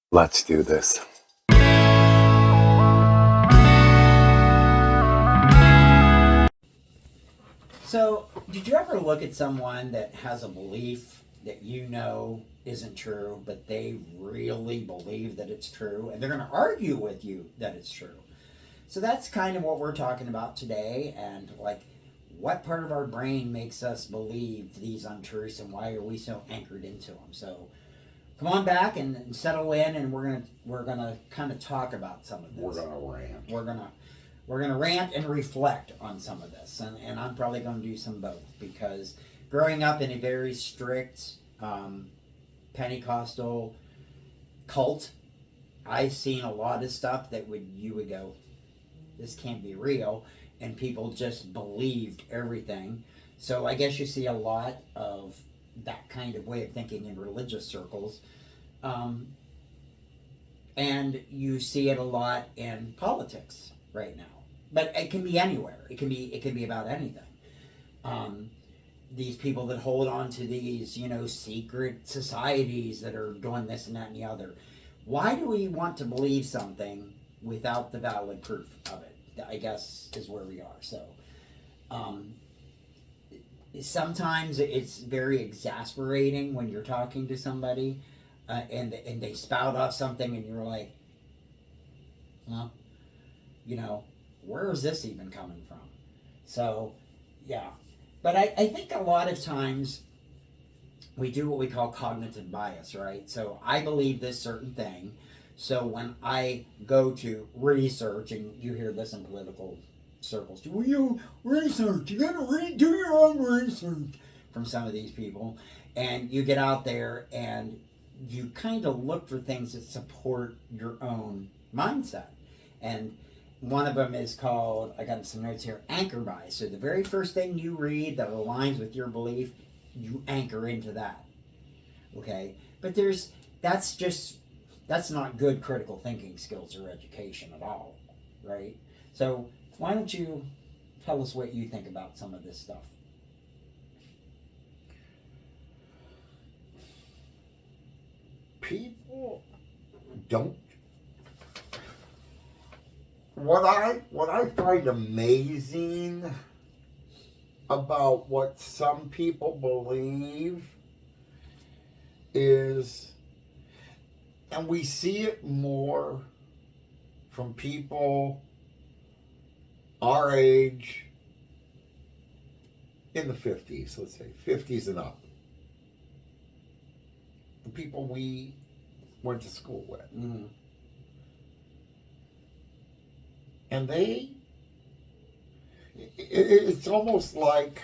Let's do this. So, did you ever look at someone that has a belief that you know isn't true, but they really believe that it's true, and they're going to argue with you that it's true? So that's kind of what we're talking about today, and like, what part of our brain makes us believe these untruths, and why are we so anchored into them? So, come on back and settle in, and we're gonna kind of talk about some of this. We're gonna rant. We're gonna rant and reflect on some of this, and I'm probably gonna do some both, because growing up in a very strict Pentecostal cult, I've seen a lot of stuff that you would go, this can't be real, and people just believed everything. So I guess you see a lot of that kind of way of thinking in religious circles, and you see it a lot in politics right now. But it can be anywhere. It can be about anything. These people that hold on to these, secret societies that are doing this and that and the other. Why do we want to believe something without the valid proof of it? I guess is where we are. So, sometimes it's very exasperating when you're talking to somebody, and they spout off something, and you're like, well, where is this even coming from? So, yeah. But I think a lot of times we do what we call cognitive bias, right? So I believe this certain thing. So when I go to research, and you hear this in political circles too, well, you research, you gotta do your own research from some of these people. And you get out there and you kind of look for things that support your own mindset. And one of them is called, I got some notes here, anchor bias. So the very first thing you read that aligns with your belief, you anchor into that. Okay? But that's not good critical thinking skills or education at all, right? So why don't you tell us what you think about some of this stuff? People don't. What I find amazing about what some people believe is, and we see it more from people our age, in the 50s, let's say 50s and up, the people we went to school with. Mm-hmm. And it's almost like,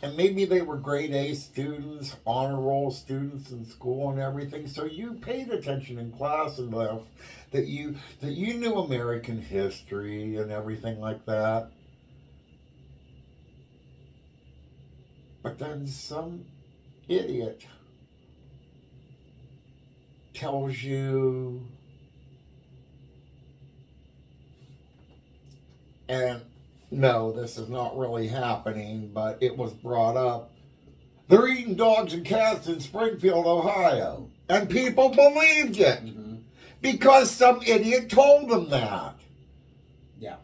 and maybe they were grade A students, honor roll students in school and everything, so you paid attention in class enough that you knew American history and everything like that. But then some idiot tells you, and no, this is not really happening, but it was brought up, they're eating dogs and cats in Springfield, Ohio. And people believed it. Mm-hmm. Because some idiot told them that. Yeah.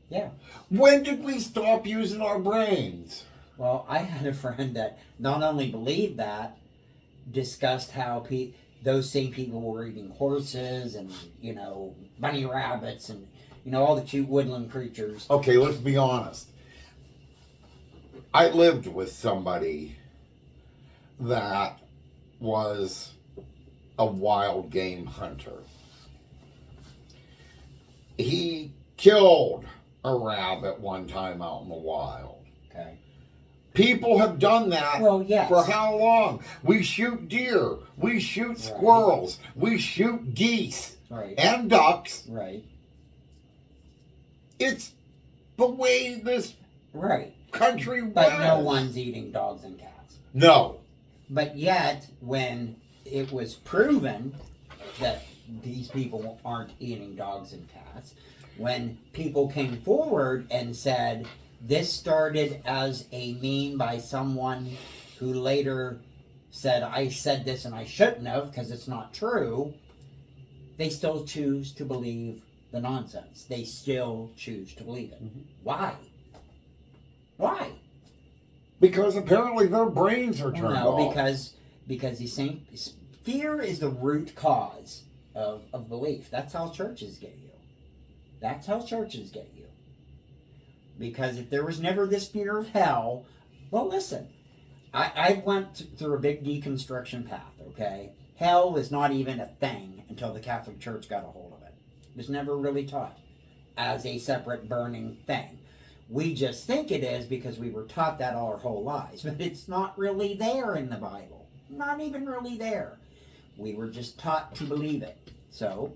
Yeah. When did we stop using our brains? Well, I had a friend that not only believed that, discussed how those same people were eating horses and, bunny rabbits and, all the cute woodland creatures. Okay, let's be honest. I lived with somebody that was a wild game hunter. He killed a rabbit one time out in the wild. Okay. People have done that yes. For how long? We shoot deer, we shoot squirrels, we shoot geese and ducks. Right. It's the way this country was. But no one's eating dogs and cats. No. But yet, when it was proven that these people aren't eating dogs and cats, when people came forward and said, this started as a meme by someone who later said, I said this and I shouldn't have because it's not true, they still choose to believe the nonsense. They still choose to believe it. Mhm. Why? Why? Because apparently their brains are turned No, off. because he's saying fear is the root cause of belief. That's how churches get you. That's how churches get you. Because if there was never this fear of hell, well, listen, I went through a big deconstruction path, okay? Hell was not even a thing until the Catholic Church got a hold of it. It was never really taught as a separate burning thing. We just think it is because we were taught that all our whole lives, but it's not really there in the Bible. Not even really there. We were just taught to believe it. So,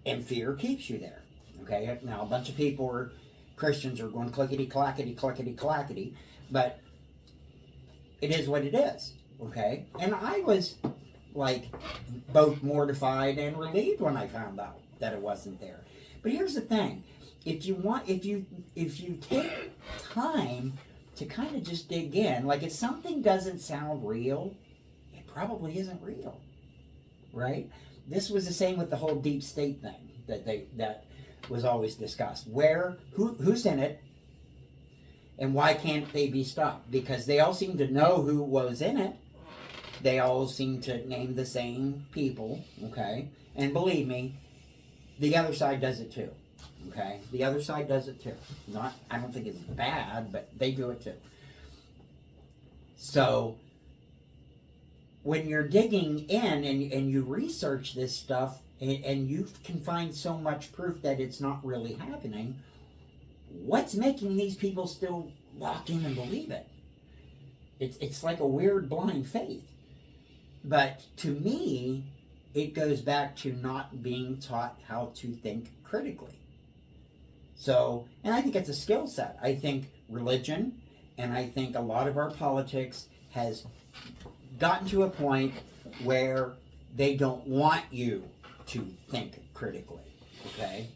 and fear keeps you there. Okay, now a bunch of people are Christians are going clickety clackety clickety clackety, but it is what it is. Okay, and I was like both mortified and relieved when I found out that it wasn't there. But here's the thing: if you take time to kind of just dig in, like if something doesn't sound real, it probably isn't real, right? This was the same with the whole deep state thing that was always discussed. Who's in it, and why can't they be stopped? Because they all seem to know who was in it. They all seem to name the same people, okay? And believe me, the other side does it too, okay? The other side does it too. I don't think it's bad, but they do it too. So, when you're digging in and you research this stuff, and you can find so much proof that it's not really happening, what's making these people still lock in and believe it? It's like a weird blind faith. But to me, it goes back to not being taught how to think critically. So, and I think it's a skill set. I think religion, and I think a lot of our politics has gotten to a point where they don't want you to think critically, okay?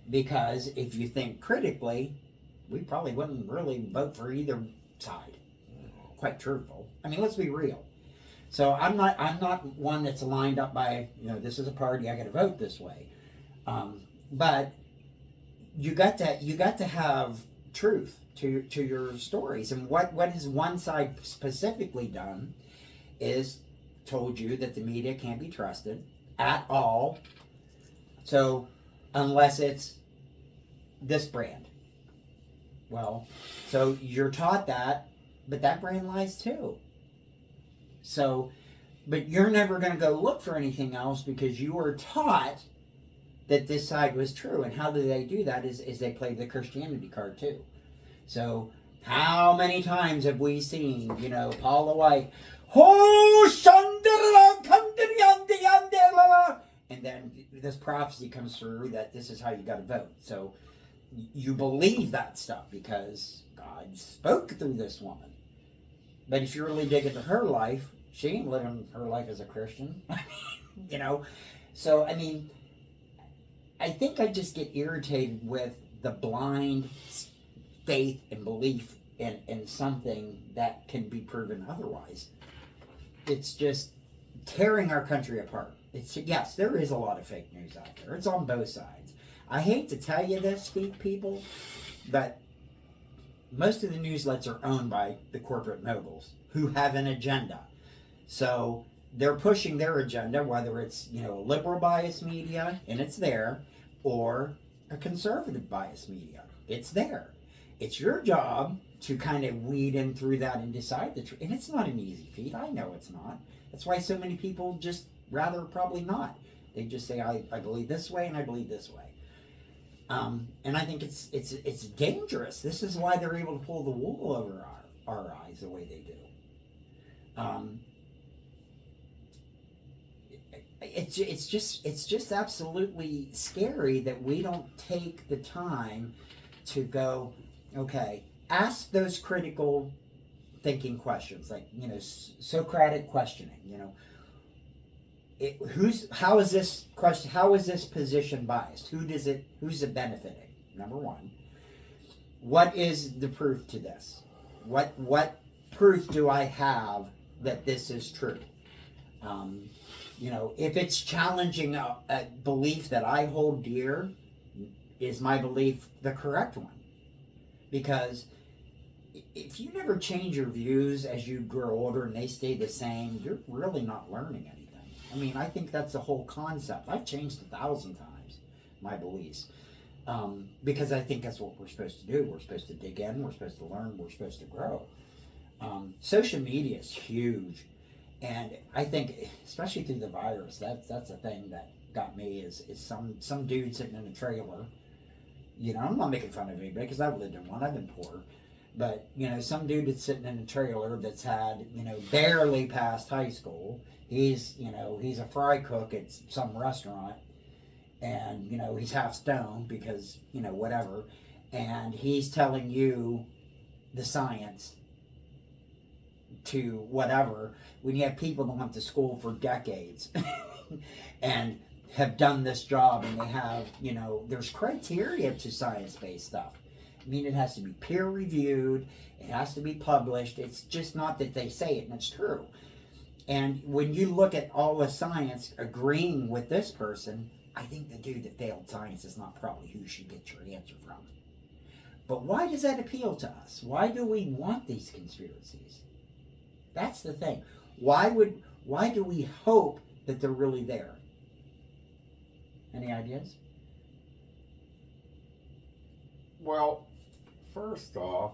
Because if you think critically, we probably wouldn't really vote for either side. Quite truthful. I mean, let's be real. So I'm not one that's lined up by, this is a party, I got to vote this way. But you got to have truth to your stories. And what has one side specifically done is told you that the media can't be trusted at all. So unless it's this brand. Well, so you're taught that, but that brand lies too. So, but you're never going to go look for anything else because you were taught that this side was true. And how do they do that is they play the Christianity card too. So how many times have we seen, Paula White, and then this prophecy comes through that this is how you got to vote. So you believe that stuff because God spoke through this woman. But if you really dig into her life, she ain't living her life as a Christian. So, I mean, I think I just get irritated with the blind faith and belief in something that can be proven otherwise. It's just tearing our country apart. Yes, there is a lot of fake news out there. It's on both sides. I hate to tell you this, people, but most of the newsletters are owned by the corporate moguls who have an agenda. So they're pushing their agenda, whether it's, a liberal bias media, and it's there, or a conservative bias media. It's there. It's your job to kind of weed in through that and decide the truth. And it's not an easy feat. I know it's not. That's why so many people just rather probably not. They just say, I believe this way and I believe this way. And I think it's dangerous. This is why they're able to pull the wool over our eyes the way they do. It's just absolutely scary that we don't take the time to go, okay, ask those critical thinking questions, like, Socratic questioning, how is this position biased? Who's it benefiting? Number one. What is the proof to this? What proof do I have that this is true. If it's challenging a belief that I hold dear, is my belief the correct one? Because if you never change your views as you grow older and they stay the same, you're really not learning anything. I mean, I think that's the whole concept. I've changed 1,000 times my beliefs because I think that's what we're supposed to do. We're supposed to dig in, we're supposed to learn, we're supposed to grow. Social media is huge. And I think, especially through the virus, that's a thing that got me is some dude sitting in a trailer. I'm not making fun of anybody because I've lived in one. I've been poor. But, some dude that's sitting in a trailer that's had, barely passed high school. He's a fry cook at some restaurant. And, he's half stoned because, whatever. And he's telling you the science to whatever, when you have people that went to school for decades and have done this job, and they have, there's criteria to science-based stuff. I mean, it has to be peer-reviewed, it has to be published. It's just not that they say it and it's true. And when you look at all the science agreeing with this person, I think the dude that failed science is not probably who you should get your answer from. But why does that appeal to us? Why do we want these conspiracies? That's the thing. Why do we hope that they're really there? Any ideas? Well, first off,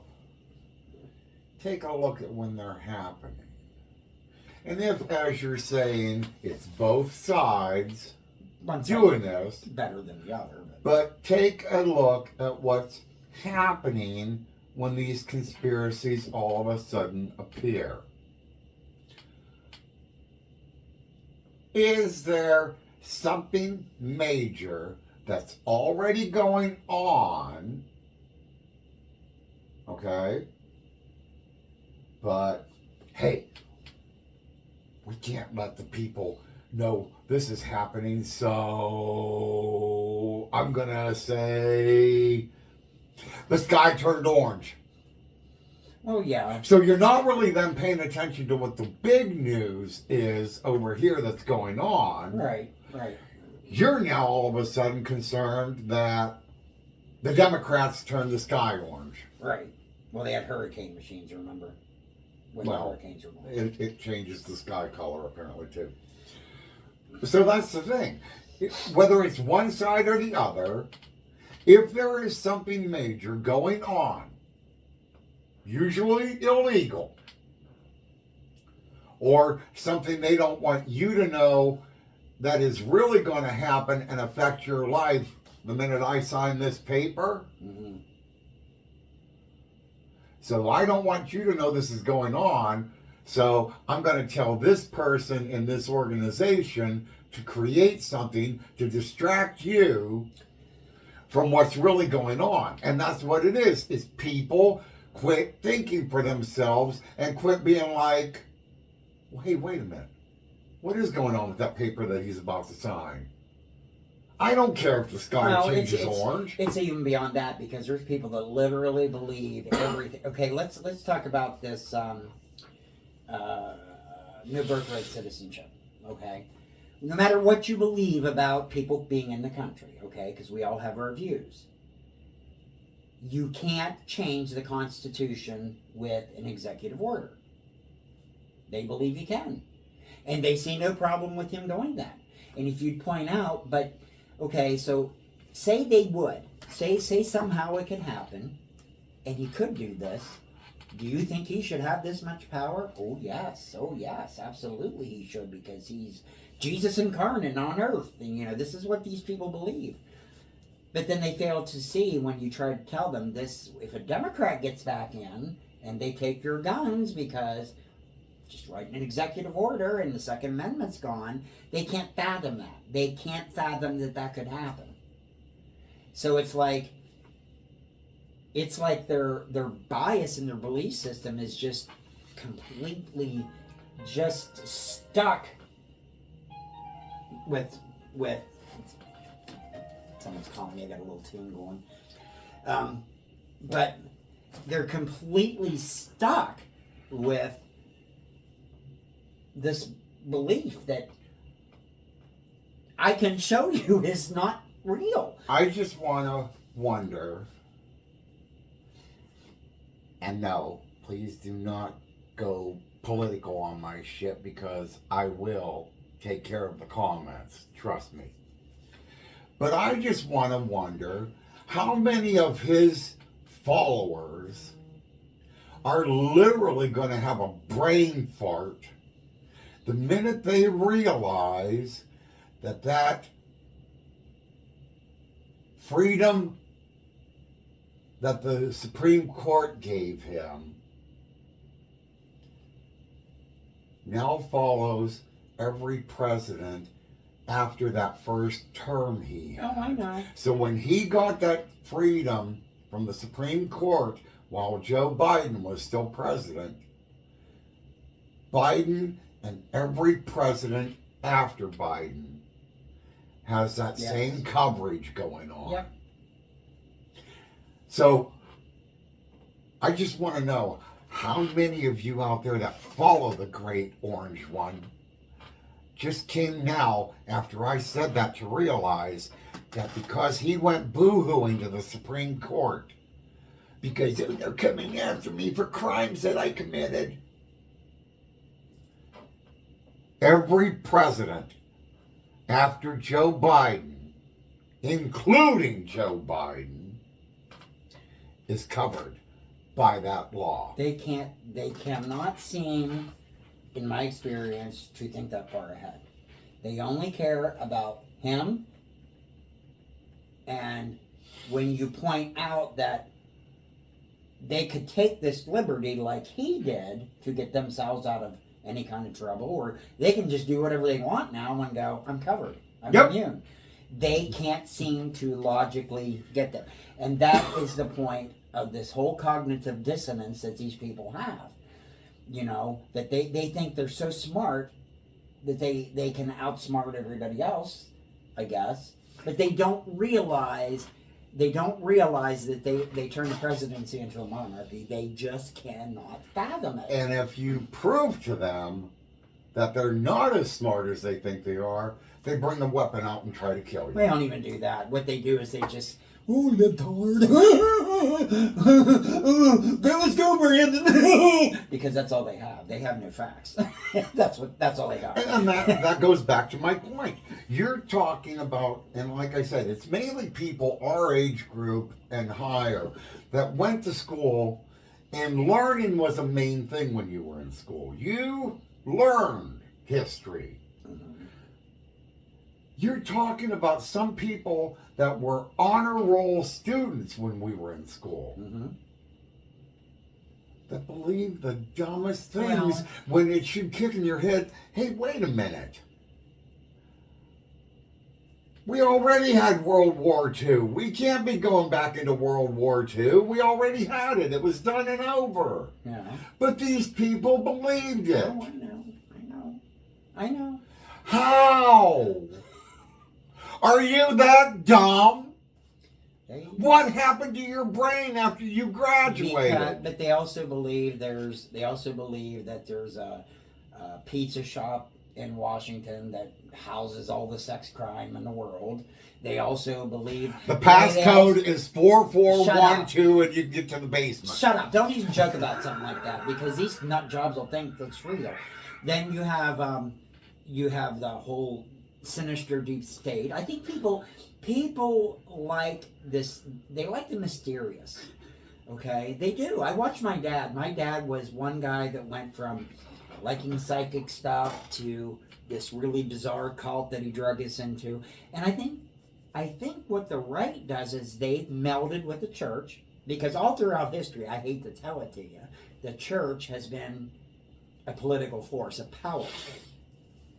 take a look at when they're happening. And if, as you're saying, it's both sides doing this, better than the other. But take a look at what's happening when these conspiracies all of a sudden appear. Is there something major that's already going on? Okay? But, hey, we can't let the people know this is happening, so I'm gonna say the sky turned orange. Oh, yeah. So you're not really then paying attention to what the big news is over here that's going on. Right. You're now all of a sudden concerned that the Democrats turned the sky orange. Right. Well, they had hurricane machines, remember? When the hurricanes were going. It changes the sky color, apparently, too. So that's the thing. Whether it's one side or the other, if there is something major going on, usually illegal, or something they don't want you to know that is really going to happen and affect your life the minute I sign this paper. Mm-hmm. So I don't want you to know this is going on, so I'm going to tell this person in this organization to create something to distract you from what's really going on. And that's what it is people quit thinking for themselves and quit being like, well, hey, wait a minute. What is going on with that paper that he's about to sign? I don't care if the sky changes orange. It's even beyond that, because there's people that literally believe everything. Okay, let's talk about this new birthright citizenship. Okay, no matter what you believe about people being in the country, okay, because we all have our views. You can't change the Constitution with an executive order. They believe you can. And they see no problem with him doing that. And if you'd point out, but, okay, so say they would. Say somehow it could happen, and he could do this. Do you think he should have this much power? Oh, yes, absolutely he should, because he's Jesus incarnate on earth. And, this is what these people believe. But then they fail to see, when you try to tell them this, if a Democrat gets back in and they take your guns because just write an executive order and the Second Amendment's gone, they can't fathom that. They can't fathom that could happen. So it's like their bias in their belief system is just completely just stuck with someone's calling me. I got a little tune going. But they're completely stuck with this belief that I can show you is not real. I just want to wonder, and no, please do not go political on my shit, because I will take care of the comments, trust me. But I just want to wonder how many of his followers are literally going to have a brain fart the minute they realize that freedom that the Supreme Court gave him now follows every president after that first term he had. Oh, I know. So when he got that freedom from the Supreme Court while Joe Biden was still president, Biden and every president after Biden has that Yes. same coverage going on. Yep. So I just want to know how many of you out there that follow the great orange one just came now after I said that to realize that because he went boo-hooing to the Supreme Court because they're coming after me for crimes that I committed. Every president after Joe Biden, including Joe Biden, is covered by that law. They cannot seem, in my experience, to think that far ahead. They only care about him, and when you point out that they could take this liberty like he did to get themselves out of any kind of trouble, or they can just do whatever they want now and go, I'm covered, I'm immune. They can't seem to logically get there. And that is the point of this whole cognitive dissonance that these people have. You know, that they think they're so smart that they can outsmart everybody else, I guess. But they don't realize that they turn the presidency into a monarchy. They just cannot fathom it. And if you prove to them that they're not as smart as they think they are, they bring the weapon out and try to kill you. They don't even do that. What they do is they just, oh, libtard. Let's go, Brandon. Because that's all they have. They have no facts. That's all they got. And that goes back to my point. You're talking about, and like I said, it's mainly people our age group and higher that went to school, and learning was a main thing when you were in school. You learned history. You're talking about some people that were honor roll students when we were in school. That believe the dumbest things when it should kick in your head, hey, wait a minute. We already had World War II. We can't be going back into World War II. We already had it. It was done and over. Yeah. But these people believed it. Oh, I know. How? Are you that dumb? What happened to your brain after you graduated? But they also believe that there's a pizza shop in Washington that houses all the sex crime in the world. They also believe the passcode is 4412 and you can get to the basement. Shut up. Don't even joke about something like that, because these nut jobs will think that's real. Then you have the whole sinister deep state. I think people like this. They like the mysterious. Okay, they do. I watch my dad. My dad was one guy that went from liking psychic stuff to this really bizarre cult that he drug us into. And I think what the right does is they've melded with the church, because all throughout history, I hate to tell it to you, the church has been a political force, a power.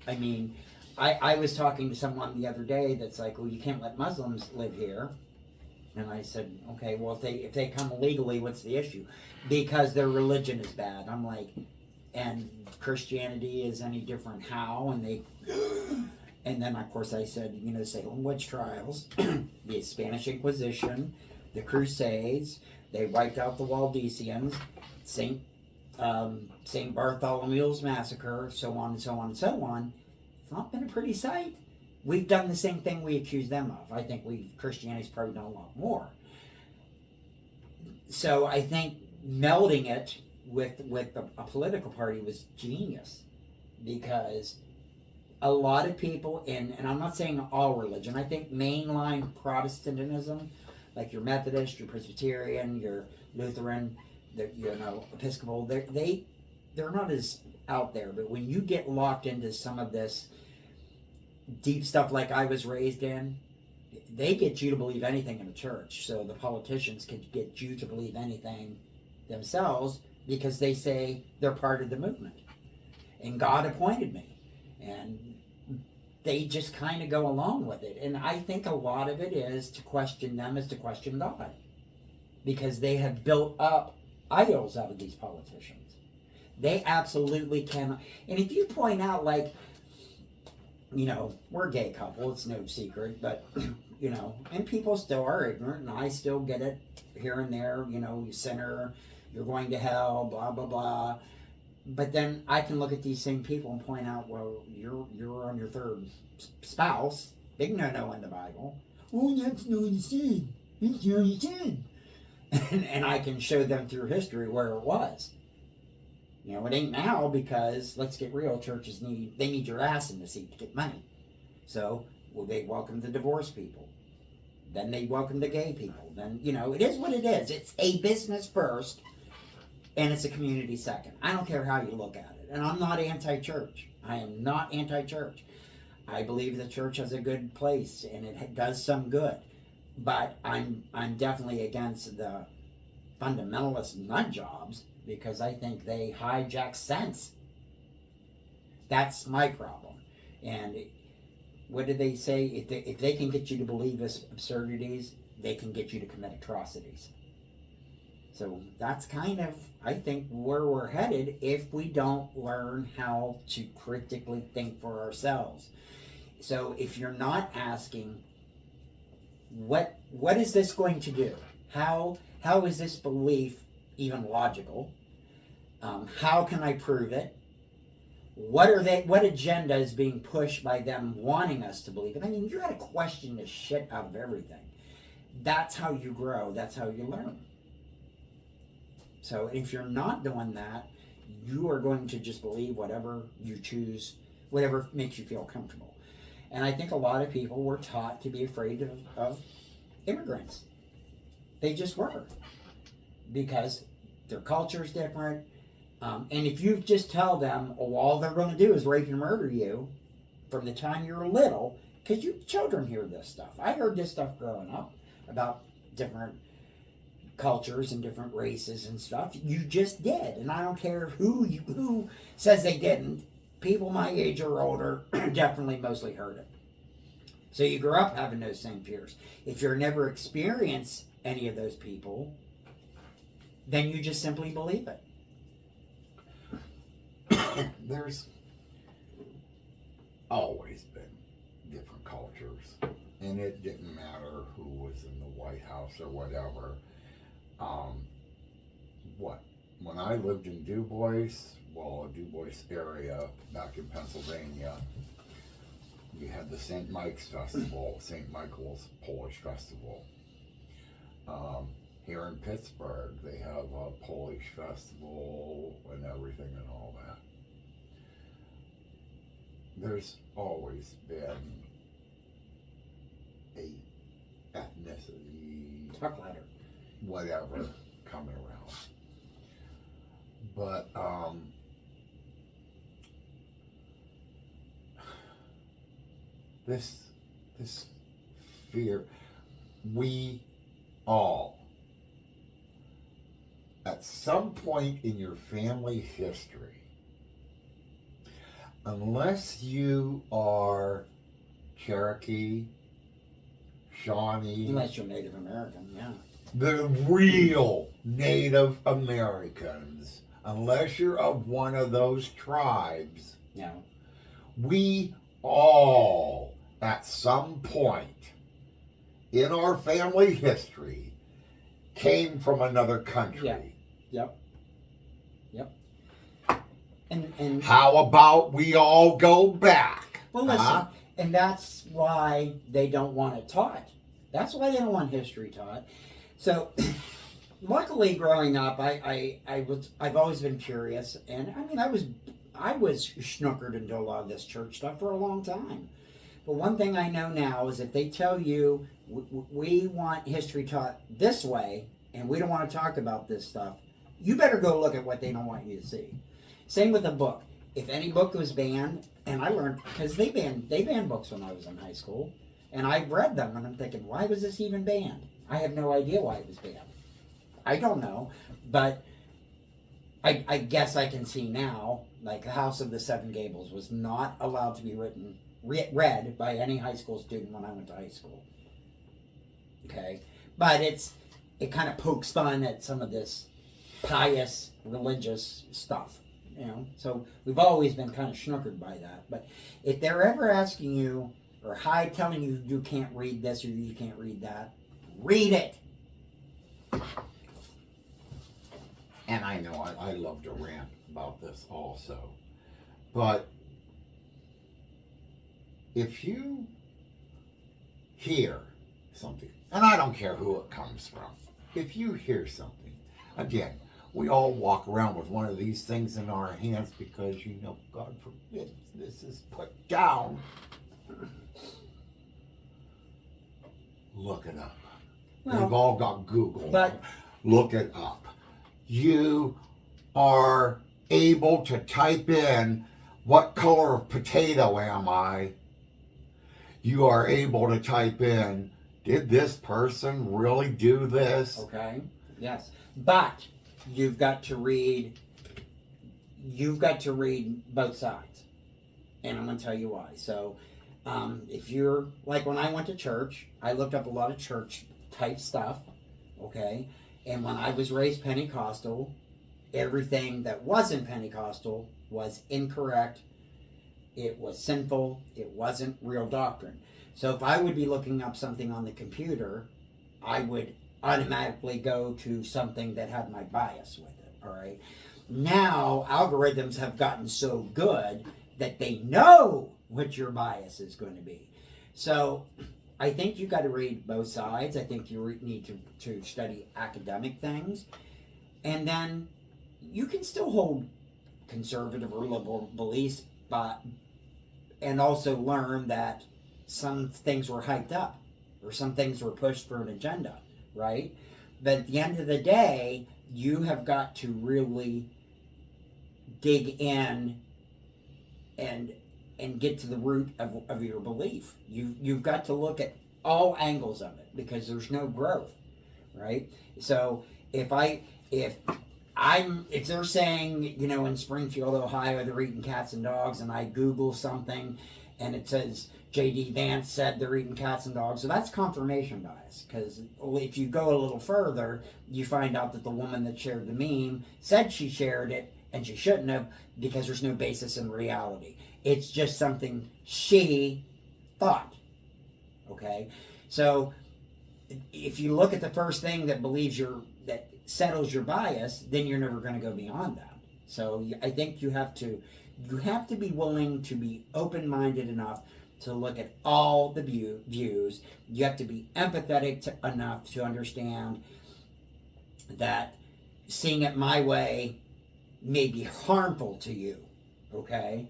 I mean, I was talking to someone the other day that's like, well, you can't let Muslims live here. And I said, okay, well, if they come illegally, what's the issue? Because their religion is bad. I'm like, and Christianity is any different how? And then, of course, I said, the Salem witch trials, the Spanish Inquisition, the Crusades, they wiped out the Waldensians, St. St. Bartholomew's Massacre, so on and so on and so on. It's not been a pretty sight. We've done the same thing we accuse them of. I think Christianity's probably done a lot more. So I think melding it with a political party was genius, because a lot of people and I'm not saying all religion, I think mainline Protestantism, like your Methodist, your Presbyterian, your Lutheran, Episcopal, they're not as out there. But when you get locked into some of this deep stuff like I was raised in, they get you to believe anything in the church. So the politicians can get you to believe anything themselves, because they say they're part of the movement. And God appointed me. And they just kind of go along with it. And I think a lot of it is to question them is to question God. Because they have built up idols out of these politicians. They absolutely cannot. And if you point out, like, we're a gay couple, it's no secret, but, and people still are ignorant, and I still get it here and there, you sinner, you're going to hell, blah, blah, blah. But then I can look at these same people and point out, well, you're on your third spouse, big no-no in the Bible. Oh, that's not a sin. It's not a sin. And I can show them through history where it was. It ain't now, because, let's get real, churches need your ass in the seat to get money. So, they welcome the divorced people. Then they welcome the gay people. Then, it is what it is. It's a business first, and it's a community second. I don't care how you look at it. And I'm not anti-church. I am not anti-church. I believe the church has a good place, and it does some good. But I'm definitely against the fundamentalist nut jobs, because I think they hijack sense. That's my problem. And what did they say? If they can get you to believe absurdities, they can get you to commit atrocities. So that's kind of, I think, where we're headed if we don't learn how to critically think for ourselves. So if you're not asking, what is this going to do? How is this belief even logical? How can I prove it? What agenda is being pushed by them wanting us to believe it? I mean, you got to question the shit out of everything. That's how you grow. That's how you learn. So if you're not doing that, you are going to just believe whatever you choose, whatever makes you feel comfortable. And I think a lot of people were taught to be afraid of immigrants. They just were. Because their culture is different. And if you just tell them, all they're going to do is rape and murder you from the time you're little, because you children hear this stuff. I heard this stuff growing up about different cultures and different races and stuff. You just did. And I don't care who says they didn't. People my age or older definitely mostly heard it. So you grew up having those same fears. If you've never experienced any of those people, then you just simply believe it. There's always been different cultures, and it didn't matter who was in the White House or whatever. When I lived in Du Bois area back in Pennsylvania, we had the St. Mike's Festival, St. Michael's Polish Festival. Here in Pittsburgh, they have a Polish festival and everything and all that. There's always been a ethnicity, whatever, coming around. But this fear, we all, at some point in your family history, unless you are Cherokee, Shawnee, unless you're Native American, yeah. The real Native Americans, unless you're of one of those tribes, yeah, we all, at some point in our family history, came from another country. Yeah. Yep. And How about we all go back? well, listen, Huh? and that's why they don't want it taught. That's why they don't want history taught. So, luckily, growing up, I've always been curious, and I mean, I was snookered into a lot of this church stuff for a long time. But one thing I know now is if they tell you we want history taught this way, and we don't want to talk about this stuff, you better go look at what they don't want you to see. Same with a book. If any book was banned, and I learned because they banned books when I was in high school, and I read them, and I'm thinking, why was this even banned? I have no idea why it was banned. I don't know, but I guess I can see now, like the House of the Seven Gables was not allowed to be read by any high school student when I went to high school. Okay, but it kind of pokes fun at some of this pious religious stuff, you know. So we've always been kind of snookered by that. But if they're ever asking you or telling you you can't read this or you can't read that, read it. And I know I love to rant about this also. But if you hear something, and I don't care who it comes from, if you hear something, again, we all walk around with one of these things in our hands because, God forbid this is put down. Look it up. Well, We've all got Google. but look it up. You are able to type in, what color of potato am I? You are able to type in, did this person really do this? okay, yes, but you've got to read both sides, and I'm going to tell you why. So if you're like, when I went to church, I looked up a lot of church type stuff, okay, and when I was raised Pentecostal, everything that wasn't Pentecostal was incorrect, it was sinful, it wasn't real doctrine. So if I would be looking up something on the computer, I would automatically go to something that had my bias with it, all right? Now, algorithms have gotten so good that they know what your bias is going to be. So I think you got to read both sides. I think you need to study academic things. And then you can still hold conservative or liberal beliefs, and also learn that some things were hyped up or some things were pushed for an agenda, right? But at the end of the day, you have got to really dig in and get to the root of your belief. You've got to look at all angles of it because there's no growth, right? So if they're saying, in Springfield, Ohio, they're eating cats and dogs, and I Google something and it says J.D. Vance said they're eating cats and dogs, so that's confirmation bias. Because if you go a little further, you find out that the woman that shared the meme said she shared it and she shouldn't have, because there's no basis in reality. It's just something she thought. Okay? So if you look at the first thing that settles your bias, then you're never going to go beyond that. So I think you have to be willing to be open-minded enough to look at all the views. You have to be empathetic enough to understand that seeing it my way may be harmful to you, okay?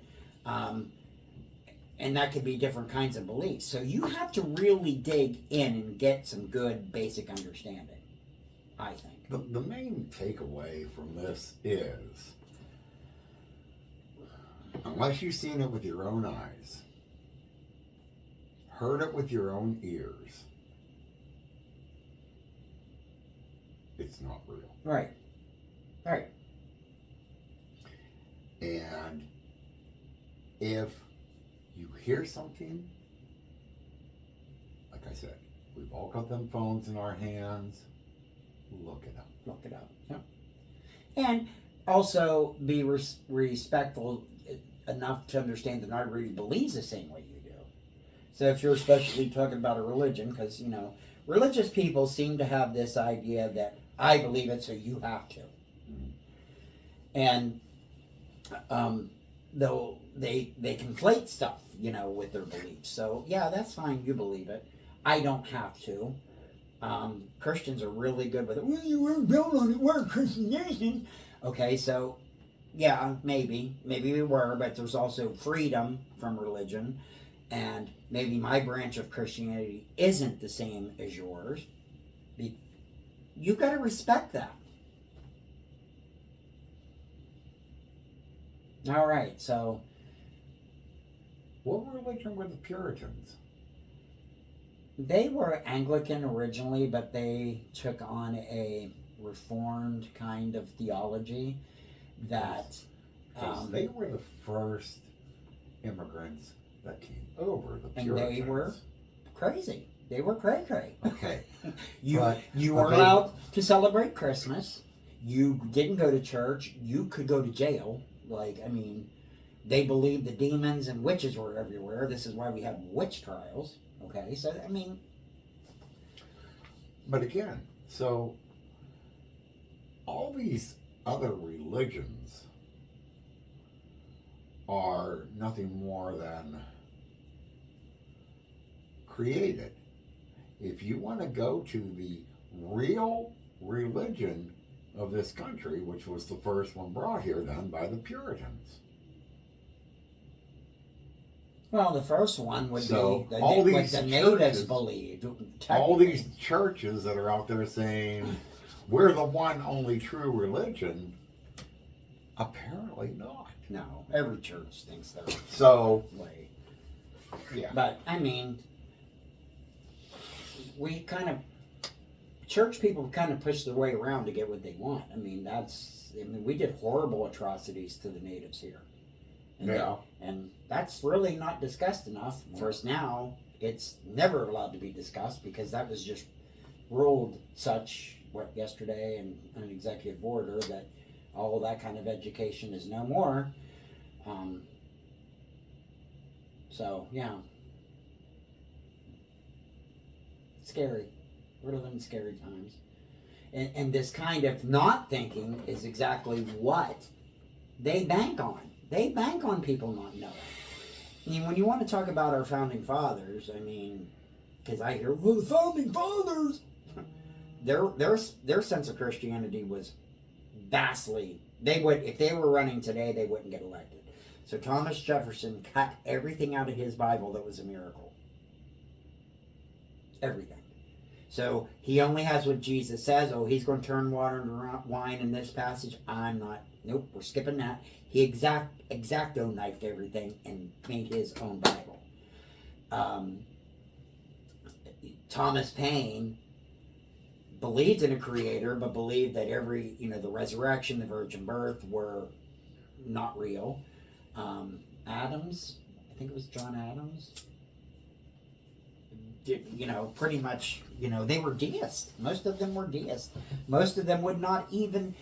And that could be different kinds of beliefs. So you have to really dig in and get some good basic understanding, I think. The main takeaway from this is, unless you've seen it with your own eyes, heard it with your own ears, it's not real. Right. Right. And if you hear something, like I said, we've all got them phones in our hands, look it up. Look it up. Yep. And also be respectful enough to understand that not everybody believes the same way you do. So if you're especially talking about a religion, because, religious people seem to have this idea that I believe it, so you have to. And they conflate stuff, with their beliefs. So yeah, that's fine. You believe it. I don't have to. Christians are really good with it. Well, you weren't built on it. We're a Christian nation. Okay, so yeah, maybe we were, but there's also freedom from religion, and maybe my branch of Christianity isn't the same as yours. You got to respect that. All right, so What religion were the Puritans? they were Anglican originally, but they took on a reformed kind of theology that. They were the first immigrants that came over, the And Puritans. they were crazy. They were cray-cray. Okay. You But were allowed to celebrate Christmas. You didn't go to church. You could go to jail. They believed the demons and witches were everywhere. This is why we have witch trials. Okay, so But again, so all these other religions are nothing more than created. If you want to go to the real religion of this country, which was the first one brought here then by the Puritans. well, the first one would So, be all what these the natives churches- believed. All these technically. churches that are out there saying we're the one only true religion, apparently not. No, every church thinks their So, way. yeah. But we church people kind of push their way around to get what they want. We did horrible atrocities to the natives here. And that's really not discussed enough. Of course, now it's never allowed to be discussed because that was just ruled yesterday in an executive order that all that kind of education is no more. So, yeah. Scary. We're living in scary times. And this kind of not thinking is exactly what they bank on. They bank on people not knowing. When you want to talk about our founding fathers, because I hear, well, the founding fathers, their sense of Christianity was vastly. If they were running today, they wouldn't get elected. So Thomas Jefferson cut everything out of his Bible that was a miracle. Everything. So he only has what Jesus says. Oh, he's going to turn water into wine in this passage. I'm not. Nope, we're skipping that. He exacto knifed everything and made his own Bible. Thomas Paine believed in a creator, but believed that the resurrection, the virgin birth were not real. Adams, I think it was John Adams, pretty much, they were deists. Most of them were deists. Most of them would not even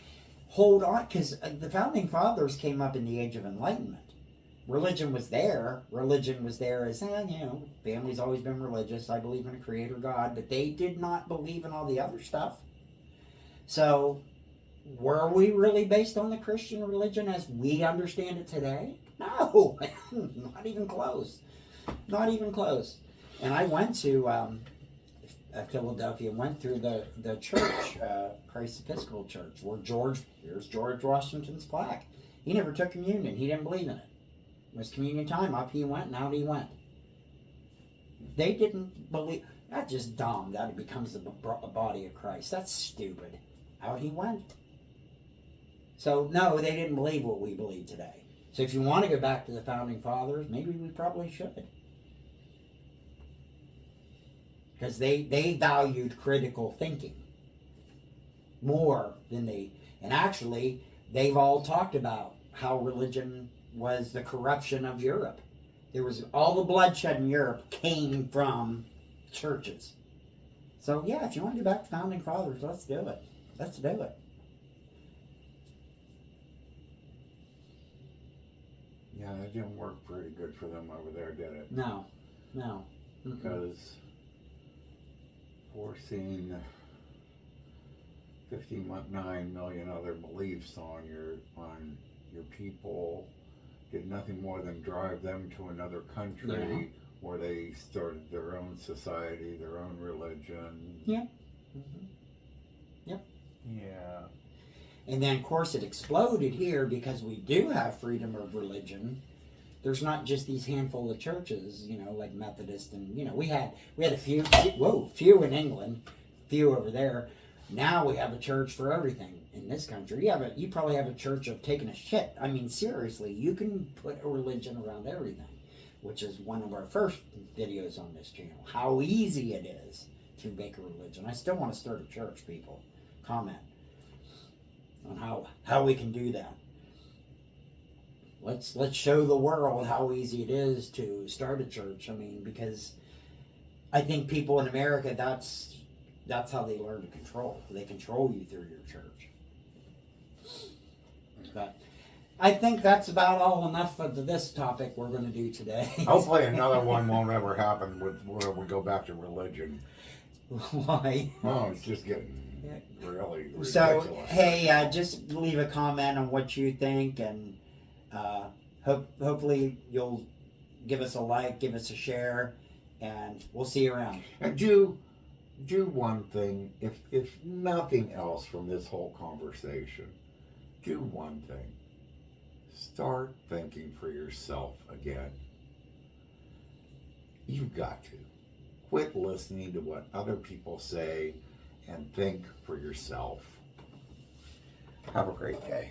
hold on, because the founding fathers came up in the Age of Enlightenment. Religion was there. Religion was there as, family's always been religious. I believe in a creator God, but they did not believe in all the other stuff. So, were we really based on the Christian religion as we understand it today? No, not even close. Not even close. And I went to Philadelphia, went through the church, Christ Episcopal Church, where here's George Washington's plaque. He never took communion. He didn't believe in it. It was communion time. Up he went, and out he went. They didn't believe. That's just dumb that it becomes a body of Christ. That's stupid. Out he went. So, no, they didn't believe what we believe today. So if you want to go back to the founding fathers, maybe we probably should. Because they valued critical thinking more than and actually, they've all talked about how religion was the corruption of Europe. All the bloodshed in Europe came from churches. So yeah, if you want to go back to founding fathers, let's do it. Let's do it. Yeah, that didn't work pretty good for them over there, did it? No. Because forcing 59 million other beliefs on your people, did nothing more than drive them to another country where they started their own society, their own religion. Yeah. Mm-hmm. Yep. Yeah. And then, of course, it exploded here because we do have freedom of religion. There's not just these handful of churches, like Methodist, and we had a few in England, few over there. Now we have a church for everything in this country. You probably have a church of taking a shit. I mean, seriously, you can put a religion around everything, which is one of our first videos on this channel. How easy it is to make a religion. I still want to start a church, people. Comment on how we can do that. Let's show the world how easy it is to start a church. I mean, because I think people in America, that's how they learn to control. They control you through your church. But I think that's about all enough of this topic we're going to do today. Hopefully another one won't ever happen where we go back to religion. Why? Oh, it's just getting really ridiculous. So, hey, just leave a comment on what you think, and hopefully you'll give us a like, give us a share, and we'll see you around. And do one thing, if nothing else from this whole conversation, do one thing. Start thinking for yourself again. You've got to. Quit listening to what other people say and think for yourself. Have a great day.